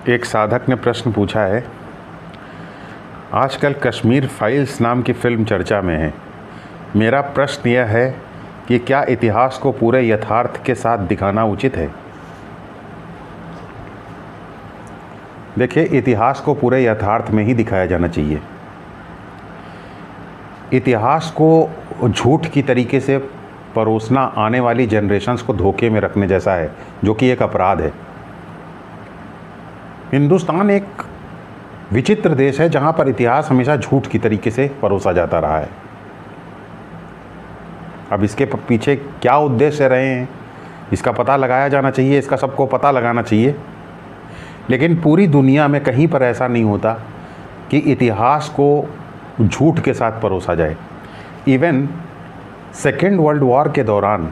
एक साधक ने प्रश्न पूछा है, आजकल कश्मीर फाइल्स नाम की फ़िल्म चर्चा में है। मेरा प्रश्न यह है कि क्या इतिहास को पूरे यथार्थ के साथ दिखाना उचित है? देखिए, इतिहास को पूरे यथार्थ में ही दिखाया जाना चाहिए। इतिहास को झूठ की तरीके से परोसना आने वाली जनरेशन्स को धोखे में रखने जैसा है, जो कि एक अपराध है। हिंदुस्तान एक विचित्र देश है जहाँ पर इतिहास हमेशा झूठ की तरीके से परोसा जाता रहा है। अब इसके पीछे क्या उद्देश्य रहे हैं, इसका पता लगाया जाना चाहिए, इसका सबको पता लगाना चाहिए। लेकिन पूरी दुनिया में कहीं पर ऐसा नहीं होता कि इतिहास को झूठ के साथ परोसा जाए। इवन सेकेंड वर्ल्ड वॉर के दौरान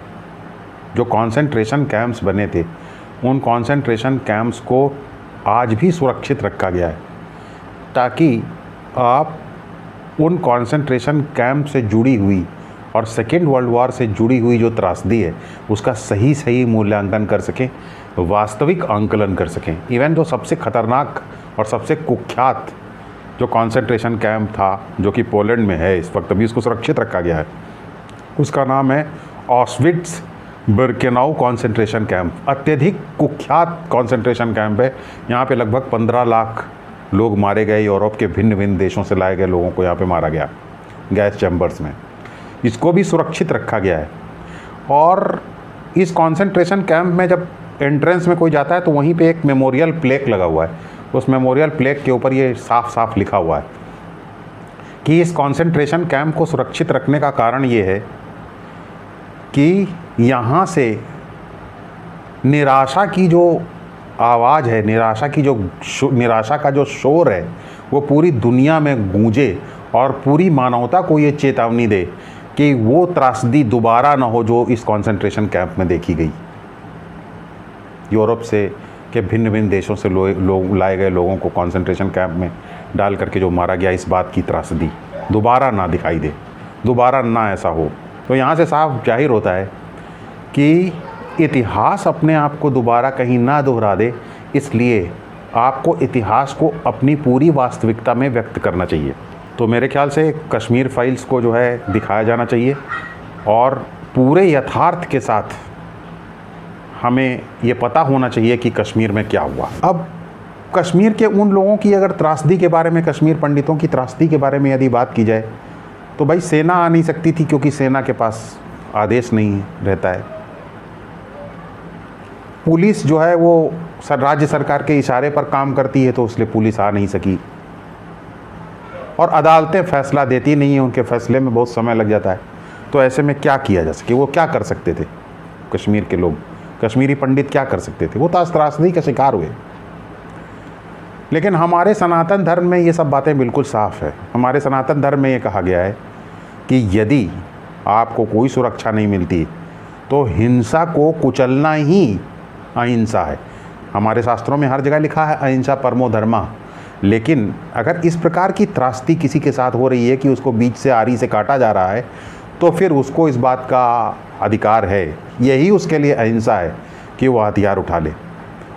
जो कॉन्सेंट्रेशन कैंप्स बने थे, उन कॉन्सेंट्रेशन कैंप्स को आज भी सुरक्षित रखा गया है, ताकि आप उन कॉन्सेंट्रेशन कैंप से जुड़ी हुई और सेकेंड वर्ल्ड वॉर से जुड़ी हुई जो त्रासदी है, उसका सही मूल्यांकन कर सकें, वास्तविक आंकलन कर सकें। इवन जो सबसे खतरनाक और सबसे कुख्यात जो कॉन्सेंट्रेशन कैंप था, जो कि पोलैंड में है, इस वक्त अभी उसको सुरक्षित रखा गया है, उसका नाम है ऑस्विट्स बिर्केनाउ कॉन्सेंट्रेशन कैंप। अत्यधिक कुख्यात कॉन्सेंट्रेशन कैंप है। यहाँ पे लगभग 15 लाख लोग मारे गए। यूरोप के भिन्न भिन्न देशों से लाए गए लोगों को यहाँ पे मारा गया गैस चैम्बर्स में। इसको भी सुरक्षित रखा गया है। और इस कॉन्सेंट्रेशन कैंप में जब एंट्रेंस में कोई जाता है तो वहीं पे एक मेमोरियल प्लेक लगा हुआ है। उस मेमोरियल प्लेक के ऊपर ये साफ साफ लिखा हुआ है कि इस कॉन्सेंट्रेशन कैंप को सुरक्षित रखने का कारण ये है कि यहाँ से निराशा की जो आवाज़ है, निराशा का जो शोर है, वो पूरी दुनिया में गूंजे और पूरी मानवता को ये चेतावनी दे कि वो त्रासदी दोबारा ना हो जो इस कॉन्सेंट्रेशन कैंप में देखी गई। यूरोप से के भिन्न भिन्न देशों से लोग लाए गए लोगों को कॉन्सेंट्रेशन कैंप में डाल करके जो मारा गया, इस बात की त्रासदी दोबारा ना दिखाई दे, दोबारा ना ऐसा हो। तो यहाँ से साफ जाहिर होता है कि इतिहास अपने आप को दोबारा कहीं ना दोहरा दे, इसलिए आपको इतिहास को अपनी पूरी वास्तविकता में व्यक्त करना चाहिए। तो मेरे ख्याल से कश्मीर फाइल्स को जो है दिखाया जाना चाहिए और पूरे यथार्थ के साथ हमें ये पता होना चाहिए कि कश्मीर में क्या हुआ। अब कश्मीर के उन लोगों की अगर त्रासदी के बारे में, कश्मीर पंडितों की त्रासदी के बारे में यदि बात की जाए, तो भाई सेना आ नहीं सकती थी, क्योंकि सेना के पास आदेश नहीं रहता है। पुलिस जो है वो राज्य सरकार के इशारे पर काम करती है, तो इसलिए पुलिस आ नहीं सकी। और अदालतें फैसला देती नहीं हैं, उनके फैसले में बहुत समय लग जाता है। तो ऐसे में क्या किया जा सके? वो क्या कर सकते थे? कश्मीर के लोग, कश्मीरी पंडित क्या कर सकते थे? वो तो त्रासदी का शिकार हुए। लेकिन हमारे सनातन धर्म में ये सब बातें बिल्कुल साफ है। हमारे सनातन धर्म में ये कहा गया है कि यदि आपको कोई सुरक्षा नहीं मिलती तो हिंसा को कुचलना ही अहिंसा है। हमारे शास्त्रों में हर जगह लिखा है अहिंसा परमो धर्मा। लेकिन अगर इस प्रकार की त्रासदी किसी के साथ हो रही है कि उसको बीच से आरी से काटा जा रहा है, तो फिर उसको इस बात का अधिकार है, यही उसके लिए अहिंसा है कि वो हथियार उठा ले।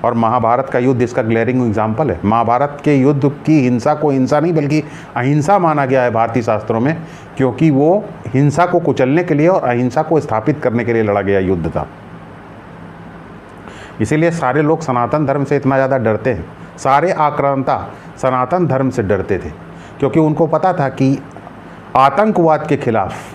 और महाभारत का युद्ध इसका ग्लेरिंग एग्जाम्पल है। महाभारत के युद्ध की हिंसा को हिंसा नहीं बल्कि अहिंसा माना गया है भारतीय शास्त्रों में, क्योंकि वो हिंसा को कुचलने के लिए और अहिंसा को स्थापित करने के लिए लड़ा गया युद्ध था। इसीलिए सारे लोग सनातन धर्म से इतना ज़्यादा डरते हैं। सारे आक्रांता सनातन धर्म से डरते थे, क्योंकि उनको पता था कि आतंकवाद के खिलाफ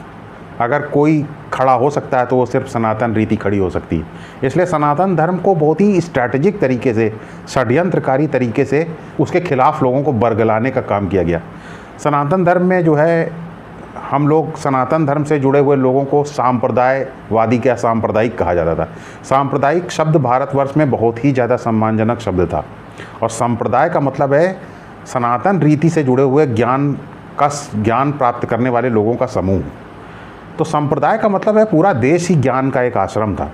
अगर कोई खड़ा हो सकता है तो वो सिर्फ सनातन रीति खड़ी हो सकती है। इसलिए सनातन धर्म को बहुत ही स्ट्रैटेजिक तरीके से, षड्यंत्रकारी तरीके से उसके खिलाफ लोगों को बरगलाने का काम किया गया। सनातन धर्म में जो है, हम लोग सनातन धर्म से जुड़े हुए लोगों को सांप्रदायवादी क्या सांप्रदायिक कहा जाता था। सांप्रदायिक शब्द भारतवर्ष में बहुत ही ज़्यादा सम्मानजनक शब्द था। और संप्रदाय का मतलब है सनातन रीति से जुड़े हुए ज्ञान प्राप्त करने वाले लोगों का समूह। तो संप्रदाय का मतलब है पूरा देश ही ज्ञान का एक आश्रम था।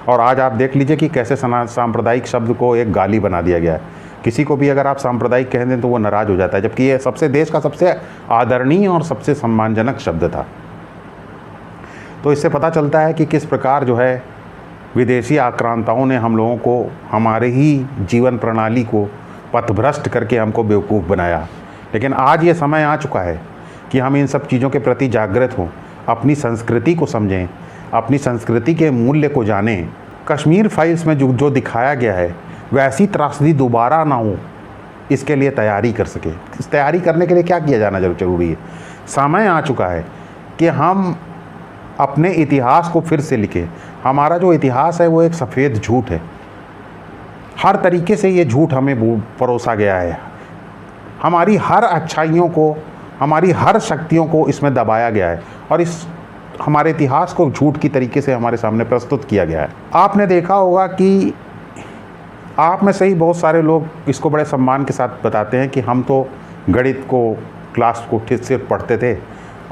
और आज आप देख लीजिए कि कैसे सांप्रदायिक शब्द को एक गाली बना दिया गया है। किसी को भी अगर आप सांप्रदायिक कह दें तो वो नाराज़ हो जाता है, जबकि ये देश का सबसे आदरणीय और सबसे सम्मानजनक शब्द था। तो इससे पता चलता है कि किस प्रकार जो है विदेशी आक्रांताओं ने हम लोगों को, हमारे ही जीवन प्रणाली को पथभ्रष्ट करके हमको बेवकूफ़ बनाया। लेकिन आज ये समय आ चुका है कि हम इन सब चीज़ों के प्रति जागृत हों, अपनी संस्कृति को समझें, अपनी संस्कृति के मूल्य को जानें। कश्मीर फाइल्स में जो दिखाया गया है वैसी त्रासदी दोबारा ना हो, इसके लिए तैयारी कर सके। इस तैयारी करने के लिए क्या किया जाना ज़रूरी है? समय आ चुका है कि हम अपने इतिहास को फिर से लिखें। हमारा जो इतिहास है वो एक सफ़ेद झूठ है। हर तरीके से ये झूठ हमें परोसा गया है। हमारी हर अच्छाइयों को, हमारी हर शक्तियों को इसमें दबाया गया है और इस हमारे इतिहास को झूठ की तरीके से हमारे सामने प्रस्तुत किया गया है। आपने देखा होगा कि आप में से ही बहुत सारे लोग इसको बड़े सम्मान के साथ बताते हैं कि हम तो गणित को क्लास को ठीक से पढ़ते थे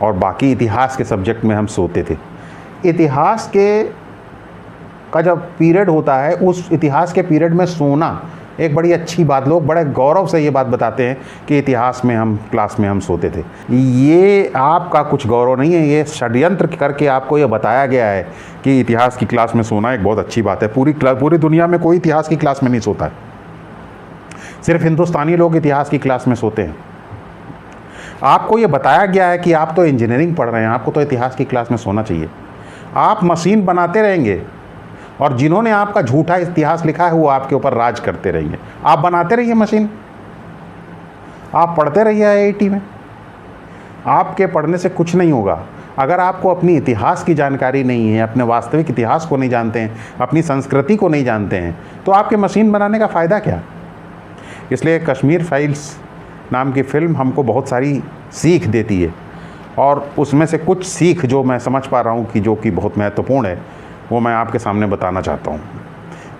और बाकी इतिहास के सब्जेक्ट में हम सोते थे। इतिहास का जब पीरियड होता है, उस इतिहास के पीरियड में सोना एक बड़ी अच्छी बात, लोग बड़े गौरव से ये बात बताते हैं कि इतिहास में हम क्लास में हम सोते थे। ये आपका कुछ गौरव नहीं है, ये षड्यंत्र करके आपको ये बताया गया है कि इतिहास की क्लास में सोना एक बहुत अच्छी बात है। पूरी दुनिया में कोई इतिहास की क्लास में नहीं सोता है, सिर्फ हिंदुस्तानी लोग इतिहास की क्लास में सोते हैं। आपको ये बताया गया है कि आप तो इंजीनियरिंग पढ़ रहे हैं, आपको तो इतिहास की क्लास में सोना चाहिए। आप मशीन बनाते रहेंगे और जिन्होंने आपका झूठा इतिहास लिखा है वो आपके ऊपर राज करते रहेंगे। आप बनाते रहिए मशीन, आप पढ़ते रहिए IIT में। आपके पढ़ने से कुछ नहीं होगा। अगर आपको अपनी इतिहास की जानकारी नहीं है, अपने वास्तविक इतिहास को नहीं जानते हैं, अपनी संस्कृति को नहीं जानते हैं, तो आपके मशीन बनाने का फ़ायदा क्या? इसलिए कश्मीर फाइल्स नाम की फ़िल्म हमको बहुत सारी सीख देती है और उसमें से कुछ सीख जो मैं समझ पा रहा हूँ कि जो कि बहुत महत्वपूर्ण है, वो मैं आपके सामने बताना चाहता हूँ।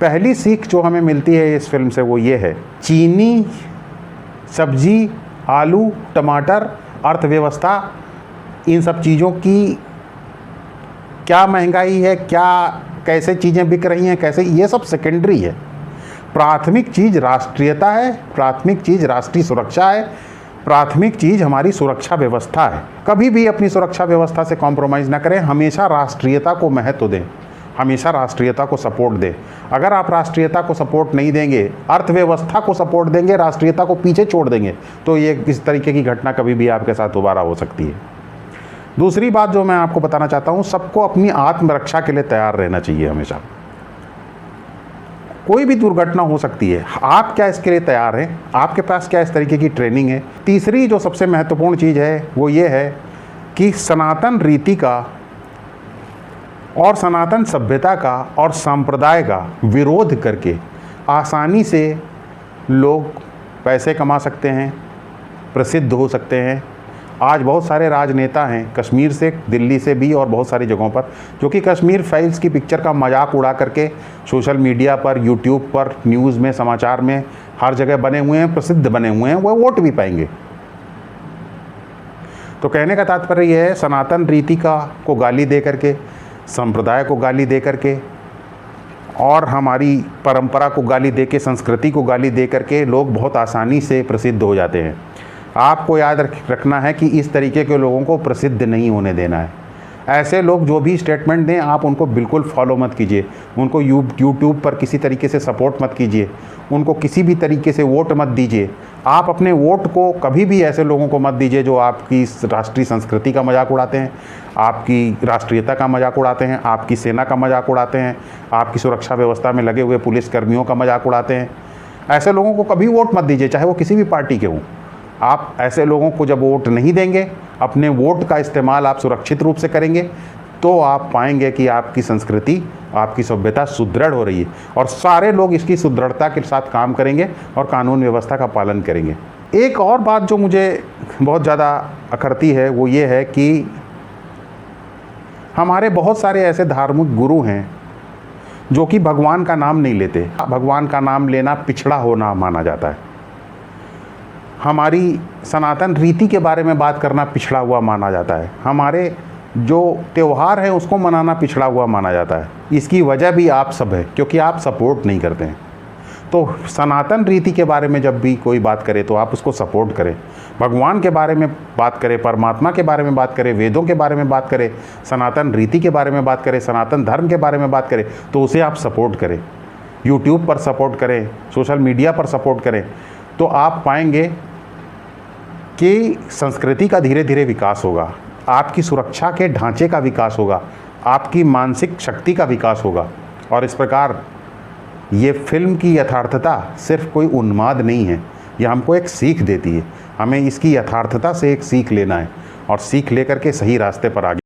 पहली सीख जो हमें मिलती है इस फिल्म से वो ये है, चीनी, सब्जी, आलू, टमाटर, अर्थव्यवस्था, इन सब चीज़ों की क्या महंगाई है, क्या कैसे चीज़ें बिक रही हैं, कैसे, ये सब सेकेंडरी है। प्राथमिक चीज़ राष्ट्रीयता है, प्राथमिक चीज़ राष्ट्रीय सुरक्षा है, प्राथमिक चीज़ हमारी सुरक्षा व्यवस्था है। कभी भी अपनी सुरक्षा व्यवस्था से कॉम्प्रोमाइज़ ना करें, हमेशा राष्ट्रीयता को महत्व दें, हमेशा राष्ट्रीयता को सपोर्ट दें। अगर आप राष्ट्रीयता को सपोर्ट नहीं देंगे, अर्थव्यवस्था को सपोर्ट देंगे, राष्ट्रीयता को पीछे छोड़ देंगे, तो ये इस तरीके की घटना कभी भी आपके साथ दोबारा हो सकती है। दूसरी बात जो मैं आपको बताना चाहता हूँ, सबको अपनी आत्मरक्षा के लिए तैयार रहना चाहिए हमेशा। कोई भी दुर्घटना हो सकती है, आप क्या इसके लिए तैयार हैं? आपके पास क्या इस तरीके की ट्रेनिंग है? तीसरी जो सबसे महत्वपूर्ण चीज़ है वो ये है कि सनातन रीति का और सनातन सभ्यता का और संप्रदाय का विरोध करके आसानी से लोग पैसे कमा सकते हैं, प्रसिद्ध हो सकते हैं। आज बहुत सारे राजनेता हैं कश्मीर से, दिल्ली से भी और बहुत सारी जगहों पर, जो कि कश्मीर फाइल्स की पिक्चर का मजाक उड़ा करके सोशल मीडिया पर, यूट्यूब पर, न्यूज़ में, समाचार में हर जगह बने हुए हैं, प्रसिद्ध बने हुए हैं, वो वोट भी पाएंगे। तो कहने का तात्पर्य यह है, सनातन रीति को गाली दे करके, संप्रदाय को गाली दे करके और हमारी परंपरा को गाली दे के, संस्कृति को गाली दे करके लोग बहुत आसानी से प्रसिद्ध हो जाते हैं। आपको याद रखना है कि इस तरीके के लोगों को प्रसिद्ध नहीं होने देना है। ऐसे लोग जो भी स्टेटमेंट दें, आप उनको बिल्कुल फॉलो मत कीजिए, उनको यूट्यूब पर किसी तरीके से सपोर्ट मत कीजिए, उनको किसी भी तरीके से वोट मत दीजिए। आप अपने वोट को कभी भी ऐसे लोगों को मत दीजिए जो आपकी राष्ट्रीय संस्कृति का मजाक उड़ाते हैं, आपकी राष्ट्रीयता का मजाक उड़ाते हैं, आपकी सेना का मजाक उड़ाते हैं, आपकी सुरक्षा व्यवस्था में लगे हुए पुलिसकर्मियों का मजाक उड़ाते हैं। ऐसे लोगों को कभी वोट मत दीजिए, चाहे वो किसी भी पार्टी के हों। आप ऐसे लोगों को जब वोट नहीं देंगे, अपने वोट का इस्तेमाल आप सुरक्षित रूप से करेंगे, तो आप पाएंगे कि आपकी संस्कृति, आपकी सभ्यता सुदृढ़ हो रही है और सारे लोग इसकी सुदृढ़ता के साथ काम करेंगे और कानून व्यवस्था का पालन करेंगे। एक और बात जो मुझे बहुत ज़्यादा अखरती है वो ये है कि हमारे बहुत सारे ऐसे धार्मिक गुरु हैं जो कि भगवान का नाम नहीं लेते। भगवान का नाम लेना पिछड़ा होना माना जाता है। हमारी सनातन रीति के बारे में बात करना पिछड़ा हुआ माना जाता है। हमारे जो त्यौहार है उसको मनाना पिछड़ा हुआ माना जाता है। इसकी वजह भी आप सब है, क्योंकि आप सपोर्ट नहीं करते हैं। तो सनातन रीति के बारे में जब भी कोई बात करे तो आप उसको सपोर्ट करें। भगवान के बारे में बात करें, परमात्मा के बारे में बात करें, वेदों के बारे में बात करें, सनातन रीति के बारे में बात करें, सनातन धर्म के बारे में बात करें, तो उसे आप सपोर्ट करें। यूट्यूब पर सपोर्ट करें, सोशल मीडिया पर सपोर्ट करें, तो आप पाएंगे कि संस्कृति का धीरे धीरे विकास होगा, आपकी सुरक्षा के ढांचे का विकास होगा, आपकी मानसिक शक्ति का विकास होगा। और इस प्रकार ये फिल्म की यथार्थता सिर्फ कोई उन्माद नहीं है, यह हमको एक सीख देती है। हमें इसकी यथार्थता से एक सीख लेना है और सीख लेकर के सही रास्ते पर आगे